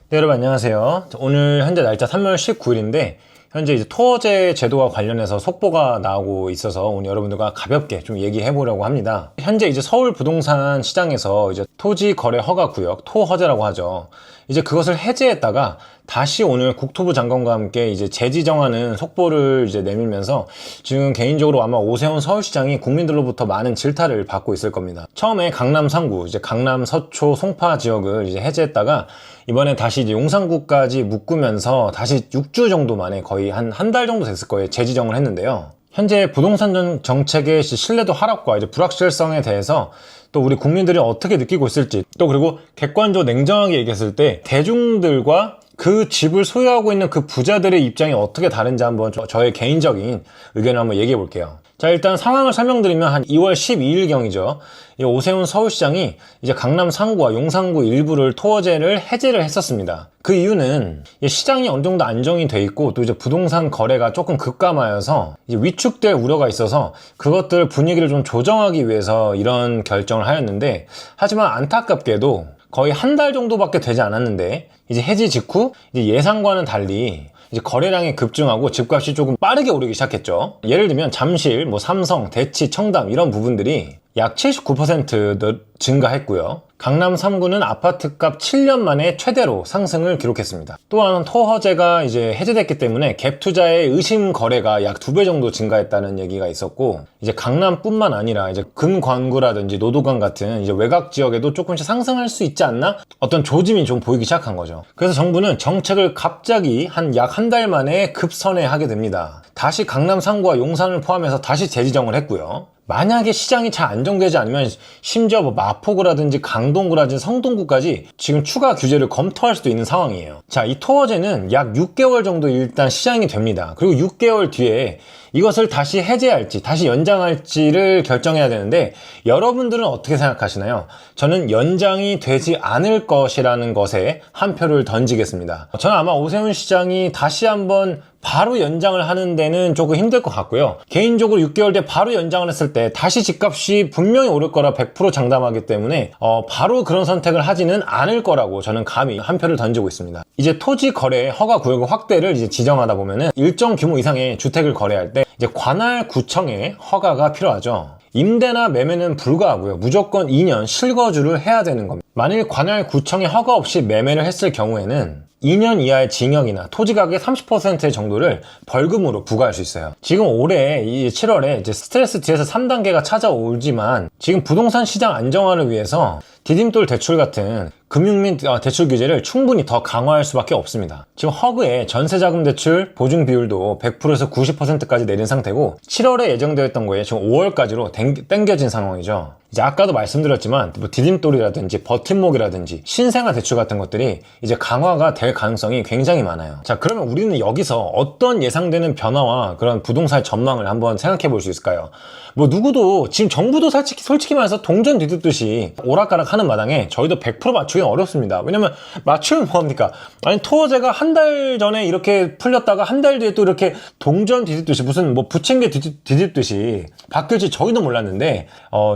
네, 여러분 안녕하세요. 오늘 현재 날짜 3월 19일인데 현재 이제 토어제 제도와 관련해서 속보가 나오고 있어서 오늘 여러분들과 가볍게 좀 얘기해 보려고 합니다. 현재 이제 서울 부동산 시장에서 이제 토지 거래 허가 구역, 토허제라고 하죠. 이제 그것을 해제했다가 다시 오늘 국토부 장관과 함께 이제 재지정하는 속보를 이제 내밀면서 지금 개인적으로 아마 오세훈 서울시장이 국민들로부터 많은 질타를 받고 있을 겁니다. 처음에 강남 상구, 이제 강남 서초 송파 지역을 이제 해제했다가 이번에 다시 이제 용산구까지 묶으면서 다시 6주 정도 만에 거의 한 달 정도 됐을 거예요. 재지정을 했는데요. 현재 부동산 정책의 신뢰도 하락과 이제 불확실성에 대해서 또 우리 국민들이 어떻게 느끼고 있을지, 또 그리고 객관적으로 냉정하게 얘기했을 때 대중들과 그 집을 소유하고 있는 그 부자들의 입장이 어떻게 다른지 한번 저의 개인적인 의견을 한번 얘기해 볼게요. 자, 일단 상황을 설명드리면 한 2월 12일경이죠. 오세훈 서울시장이 이제 강남 상구와 용산구 일부를 토어제를 해제를 했었습니다. 그 이유는 시장이 어느 정도 안정이 돼 있고 또 이제 부동산 거래가 조금 급감하여서 이제 위축될 우려가 있어서 그것들 분위기를 좀 조정하기 위해서 이런 결정을 하였는데, 하지만 안타깝게도 거의 한 달 정도밖에 되지 않았는데 이제 해지 직후 이제 예상과는 달리 이제 거래량이 급증하고 집값이 조금 빠르게 오르기 시작했죠. 예를 들면 잠실, 삼성, 대치, 청담 이런 부분들이 약 79% 증가했고요. 강남 3구는 아파트값 7년 만에 최대로 상승을 기록했습니다. 또한 토허제가 이제 해제됐기 때문에 갭 투자의 의심 거래가 약 2배 정도 증가했다는 얘기가 있었고, 이제 강남뿐만 아니라 이제 금관구라든지 노도관 같은 이제 외곽 지역에도 조금씩 상승할 수 있지 않나? 어떤 조짐이 좀 보이기 시작한 거죠. 그래서 정부는 정책을 갑자기 약 한 달 만에 급선회하게 됩니다. 다시 강남 3구와 용산을 포함해서 다시 재지정을 했고요. 만약에 시장이 잘 안정되지 않으면 심지어 마포구라든지 강동구라든지 성동구까지 지금 추가 규제를 검토할 수도 있는 상황이에요. 자, 이 토어제는 약 6개월 정도 일단 시장이 됩니다. 그리고 6개월 뒤에 이것을 다시 해제할지 다시 연장할지를 결정해야 되는데, 여러분들은 어떻게 생각하시나요? 저는 연장이 되지 않을 것이라는 것에 한 표를 던지겠습니다. 저는 아마 오세훈 시장이 다시 한번 바로 연장을 하는 데는 조금 힘들 것 같고요. 개인적으로 6개월 뒤에 바로 연장을 했을 때 다시 집값이 분명히 오를 거라 100% 장담하기 때문에 바로 그런 선택을 하지는 않을 거라고 저는 감히 한 표를 던지고 있습니다. 이제 토지 거래 허가 구역 확대를 이제 지정하다 보면은 일정 규모 이상의 주택을 거래할 때 이제 관할 구청의 허가가 필요하죠. 임대나 매매는 불가하고요. 무조건 2년 실거주를 해야 되는 겁니다. 만일 관할 구청의 허가 없이 매매를 했을 경우에는 2년 이하의 징역이나 토지가격의 30% 정도를 벌금으로 부과할 수 있어요. 지금 올해 이 7월에 이제 스트레스 뒤에서 3단계가 찾아오지만 지금 부동산 시장 안정화를 위해서 디딤돌 대출 같은 금융 및 대출 규제를 충분히 더 강화할 수밖에 없습니다. 지금 허그의 전세자금 대출 보증 비율도 100%에서 90%까지 내린 상태고 7월에 예정되어 있던 거에 지금 5월까지로 땡겨진 상황이죠. 이제 아까도 말씀드렸지만 디딤돌이라든지 버팀목이라든지 신생아 대출 같은 것들이 이제 강화가 될 가능성이 굉장히 많아요. 자, 그러면 우리는 여기서 어떤 예상되는 변화와 그런 부동산 전망을 한번 생각해 볼 수 있을까요? 누구도 지금 정부도 솔직히 말해서 동전 뒤집듯이 오락가락 하는 마당에 저희도 100% 맞추기는 어렵습니다. 왜냐면 맞추면 뭐합니까? 아니, 토어제가 한 달 전에 이렇게 풀렸다가 한 달 뒤에 또 이렇게 동전 뒤집듯이 무슨 부침개 뒤집듯이 바뀔지 저희도 몰랐는데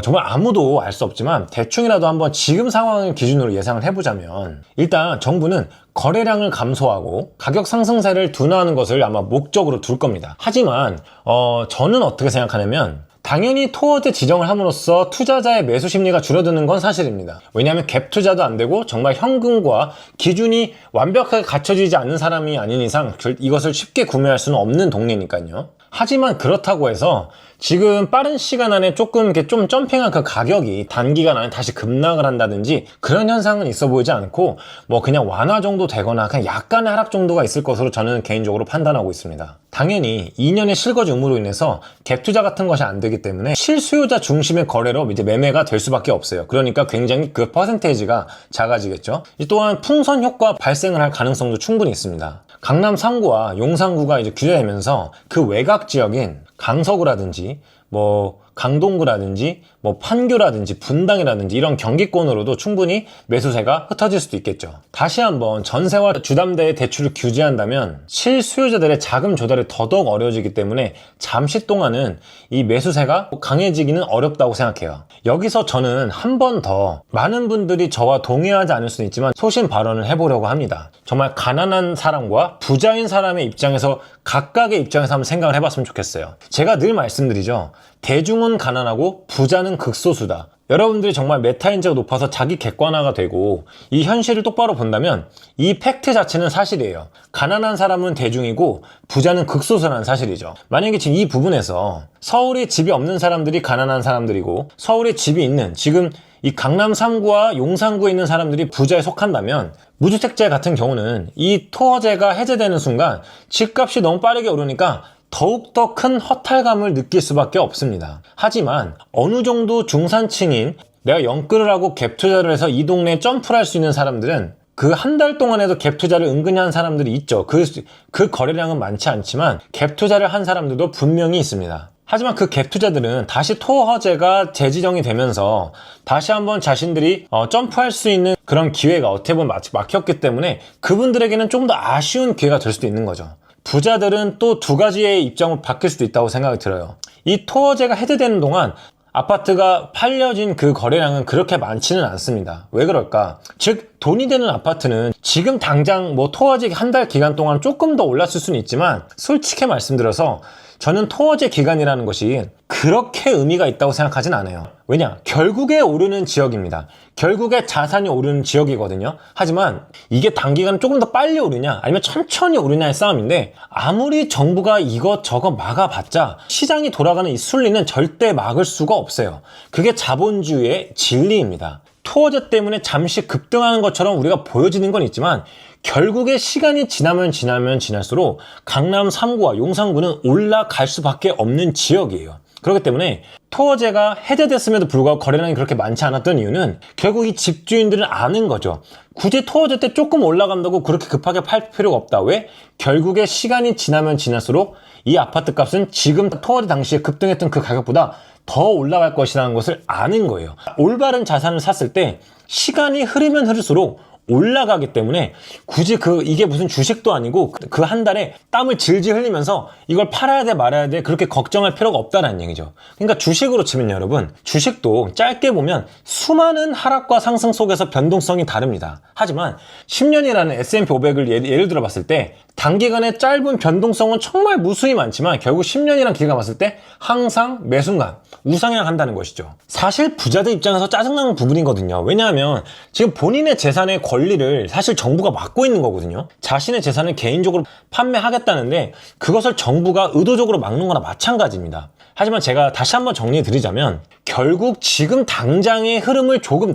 정말 아무도 알 수 없지만 대충이라도 한번 지금 상황을 기준으로 예상을 해보자면, 일단 정부는 거래량을 감소하고 가격 상승세를 둔화하는 것을 아마 목적으로 둘 겁니다. 하지만 저는 어떻게 생각하냐면, 당연히 토어제 지정을 함으로써 투자자의 매수 심리가 줄어드는 건 사실입니다. 왜냐하면 갭 투자도 안 되고 정말 현금과 기준이 완벽하게 갖춰지지 않는 사람이 아닌 이상 이것을 쉽게 구매할 수는 없는 동네니까요. 하지만 그렇다고 해서 지금 빠른 시간 안에 조금 이렇게 좀 점핑한 그 가격이 단기간 안에 다시 급락을 한다든지 그런 현상은 있어 보이지 않고 그냥 완화 정도 되거나 그냥 약간의 하락 정도가 있을 것으로 저는 개인적으로 판단하고 있습니다. 당연히 2년의 실거주 의무로 인해서 갭 투자 같은 것이 안 되기 때문에 실수요자 중심의 거래로 이제 매매가 될 수밖에 없어요. 그러니까 굉장히 그 퍼센테이지가 작아지겠죠. 또한 풍선 효과 발생을 할 가능성도 충분히 있습니다. 강남 3구와 용산구가 이제 규제되면서 그 외곽 지역인 강서구라든지 강동구라든지 뭐 판교라든지 분당이라든지 이런 경기권으로도 충분히 매수세가 흩어질 수도 있겠죠. 다시 한번 전세와 주담대의 대출을 규제한다면 실수요자들의 자금 조달이 더더욱 어려워지기 때문에 잠시 동안은 이 매수세가 강해지기는 어렵다고 생각해요. 여기서 저는 한 번 더 많은 분들이 저와 동의하지 않을 수는 있지만 소신 발언을 해보려고 합니다. 정말 가난한 사람과 부자인 사람의 입장에서 각각의 입장에서 한번 생각을 해봤으면 좋겠어요. 제가 늘 말씀드리죠. 대중은 가난하고 부자는 극소수다. 여러분들이 정말 메타인지가 높아서 자기 객관화가 되고 이 현실을 똑바로 본다면 이 팩트 자체는 사실이에요. 가난한 사람은 대중이고 부자는 극소수라는 사실이죠. 만약에 지금 이 부분에서 서울에 집이 없는 사람들이 가난한 사람들이고 서울에 집이 있는 지금 이 강남 3구와 용산구에 있는 사람들이 부자에 속한다면 무주택자 같은 경우는 이 토어제가 해제되는 순간 집값이 너무 빠르게 오르니까 더욱더 큰 허탈감을 느낄 수밖에 없습니다. 하지만 어느 정도 중산층인 내가 영끌을 하고 갭 투자를 해서 이 동네에 점프를 할 수 있는 사람들은 그 한 달 동안에도 갭 투자를 은근히 한 사람들이 있죠. 그 거래량은 많지 않지만 갭 투자를 한 사람들도 분명히 있습니다. 하지만 그 갭 투자들은 다시 토어 허제가 재지정이 되면서 다시 한번 자신들이 점프할 수 있는 그런 기회가 어떻게 보면 막혔기 때문에 그분들에게는 좀 더 아쉬운 기회가 될 수도 있는 거죠. 부자들은 또 두 가지의 입장으로 바뀔 수도 있다고 생각이 들어요. 이 토어제가 해제되는 동안 아파트가 팔려진 그 거래량은 그렇게 많지는 않습니다. 왜 그럴까? 즉 돈이 되는 아파트는 지금 당장 뭐 토어제 한 달 기간 동안 조금 더 올랐을 수는 있지만 솔직히 말씀드려서 저는 토어제 기간이라는 것이 그렇게 의미가 있다고 생각하진 않아요. 왜냐? 결국에 오르는 지역입니다. 결국에 자산이 오르는 지역이거든요. 하지만 이게 단기간에 조금 더 빨리 오르냐 아니면 천천히 오르냐의 싸움인데 아무리 정부가 이것저것 막아봤자 시장이 돌아가는 이 순리는 절대 막을 수가 없어요. 그게 자본주의의 진리입니다. 토어제 때문에 잠시 급등하는 것처럼 우리가 보여지는 건 있지만 결국에 시간이 지나면 지날수록 강남 3구와 용산구는 올라갈 수밖에 없는 지역이에요. 그렇기 때문에 토어제가 해제됐음에도 불구하고 거래량이 그렇게 많지 않았던 이유는 결국 이 집주인들은 아는 거죠. 굳이 토어제 때 조금 올라간다고 그렇게 급하게 팔 필요가 없다. 왜? 결국에 시간이 지나면 지날수록 이 아파트 값은 지금 토어제 당시에 급등했던 그 가격보다 더 올라갈 것이라는 것을 아는 거예요. 올바른 자산을 샀을 때 시간이 흐르면 흐를수록 올라가기 때문에 굳이 이게 무슨 주식도 아니고 그 한 달에 땀을 질질 흘리면서 이걸 팔아야 돼 말아야 돼 그렇게 걱정할 필요가 없다는 얘기죠. 그러니까 주식으로 치면 여러분 주식도 짧게 보면 수많은 하락과 상승 속에서 변동성이 다릅니다. 하지만 10년이라는 S&P 500을 예를 들어 봤을 때 단기간에 짧은 변동성은 정말 무수히 많지만 결국 10년이란 기간 봤을 때 항상 매 순간 우상향한다는 것이죠. 사실 부자들 입장에서 짜증나는 부분이거든요. 왜냐하면 지금 본인의 재산의 권리를 사실 정부가 막고 있는 거거든요. 자신의 재산을 개인적으로 판매하겠다는데 그것을 정부가 의도적으로 막는 거나 마찬가지입니다. 하지만 제가 다시 한번 정리해 드리자면 결국 지금 당장의 흐름을 조금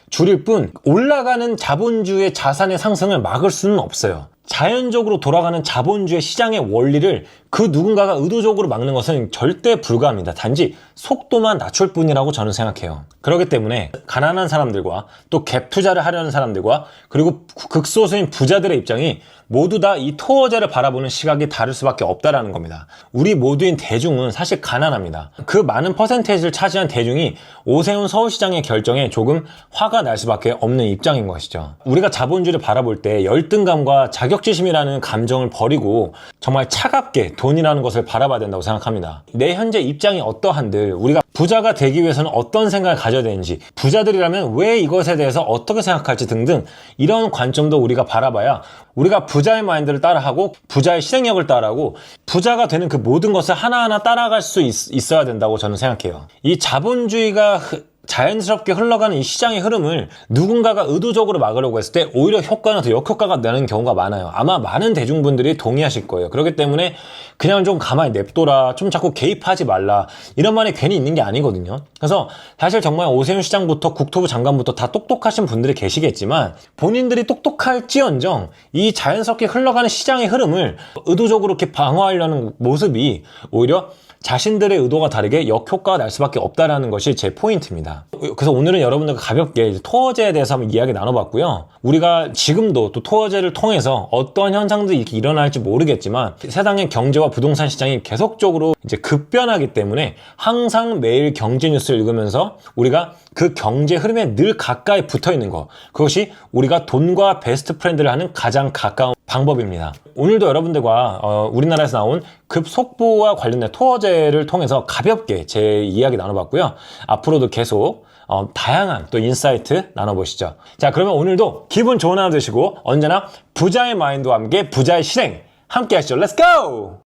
줄일 뿐 올라가는 자본주의 자산의 상승을 막을 수는 없어요. 자연적으로 돌아가는 자본주의 시장의 원리를 그 누군가가 의도적으로 막는 것은 절대 불가합니다. 단지 속도만 낮출 뿐이라고 저는 생각해요. 그렇기 때문에 가난한 사람들과 또 갭 투자를 하려는 사람들과 그리고 극소수인 부자들의 입장이 모두 다 이 토어제를 바라보는 시각이 다를 수밖에 없다라는 겁니다. 우리 모두인 대중은 사실 가난합니다. 그 많은 퍼센테이지를 차지한 대중이 오세훈 서울시장의 결정에 조금 화가 날 수밖에 없는 입장인 것이죠. 우리가 자본주의를 바라볼 때 열등감과 자격지심이라는 감정을 버리고 정말 차갑게 돈이라는 것을 바라봐야 된다고 생각합니다. 내 현재 입장이 어떠한들 우리가 부자가 되기 위해서는 어떤 생각을 가져야 되는지 부자들이라면 왜 이것에 대해서 어떻게 생각할지 등등 이런 관점도 우리가 바라봐야 우리가 부자의 마인드를 따라하고 부자의 실행력을 따라하고 부자가 되는 그 모든 것을 하나하나 따라갈 수 있어야 된다고 저는 생각해요. 이 자본주의가 자연스럽게 흘러가는 이 시장의 흐름을 누군가가 의도적으로 막으려고 했을 때 오히려 효과는 더 역효과가 나는 경우가 많아요. 아마 많은 대중분들이 동의하실 거예요. 그렇기 때문에 그냥 좀 가만히 냅둬라, 좀 자꾸 개입하지 말라, 이런 말이 괜히 있는 게 아니거든요. 그래서 사실 정말 오세훈 시장부터 국토부 장관부터 다 똑똑하신 분들이 계시겠지만 본인들이 똑똑할지언정 이 자연스럽게 흘러가는 시장의 흐름을 의도적으로 이렇게 방어하려는 모습이 오히려 자신들의 의도가 다르게 역효과가 날 수밖에 없다는 것이 제 포인트입니다. 그래서 오늘은 여러분들과 가볍게 토어제에 대해서 한번 이야기 나눠봤고요. 우리가 지금도 또 토어제를 통해서 어떤 현상들이 이렇게 일어날지 모르겠지만 세상의 경제와 부동산 시장이 계속적으로 이제 급변하기 때문에 항상 매일 경제 뉴스를 읽으면서 우리가 그 경제 흐름에 늘 가까이 붙어 있는 것, 그것이 우리가 돈과 베스트 프렌드를 하는 가장 가까운 방법입니다. 오늘도 여러분들과 우리나라에서 나온 급속보와 관련된 토어제를 통해서 가볍게 제 이야기 나눠봤고요. 앞으로도 계속 다양한 또 인사이트 나눠보시죠. 자, 그러면 오늘도 기분 좋은 하루 되시고 언제나 부자의 마인드와 함께 부자의 실행 함께 하시죠. 렛츠 고!